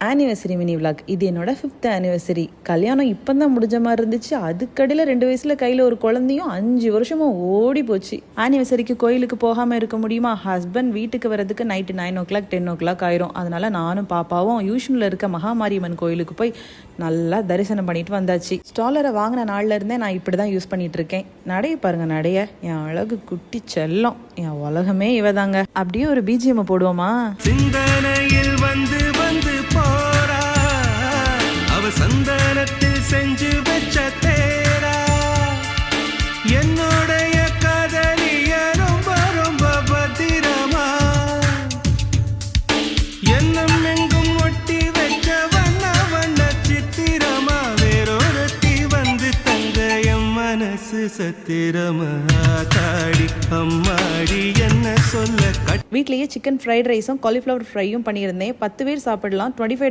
Anniversary mini vlog. இது என்னோட 5th anniversary. கல்யாணம் இப்போ தான் முடிஞ்ச மாதிரி இருந்துச்சு. அதுக்கடையில் 2 வயசுல கையில் ஒரு குழந்தையும் 5 வருஷமும் ஓடி போச்சு. ஆனிவர்சரிக்கு கோயிலுக்கு போகாமல் இருக்க முடியுமா? ஹஸ்பண்ட் வீட்டுக்கு வரதுக்கு நைட்டு 9 o'clock 10 o'clock ஆயிரும். அதனால நானும் பாப்பாவும் யூஷனில் இருக்க மகாமாரியம்மன் கோயிலுக்கு போய் நல்லா தரிசனம் பண்ணிட்டு வந்தாச்சு. ஸ்டாலரை வாங்கின நாள்ல இருந்தே நான் இப்படி தான் யூஸ் பண்ணிட்டு இருக்கேன். நடைய பாருங்க, நடைய என் அழகு குட்டி செல்லம், என் உலகமே இவதாங்க. அப்படியே ஒரு பிஜிஎம் போடுவோமா? சிந்தனையில் வந்து வந்து போறா, அவ சந்தனத்தில் செஞ்சு வச்ச தேரா, என்னுடைய காதலிய ரொம்ப ரொம்ப பத்திரமா, எண்ணம் எங்கும் ஒட்டி வச்ச வண்ண வண்ண சித்திரமா, வேறொருத்தி வந்து தங்க என் மனசு சத்திரமா, தாடி அம்மாடி என்ன சொல்ல. வீட்லேயே சிக்கன் ஃப்ரைட் ரைஸும் காலிஃப்ளவர் ஃப்ரையும் பண்ணியிருந்தேன். 10 பேர் சாப்பிடலாம். $25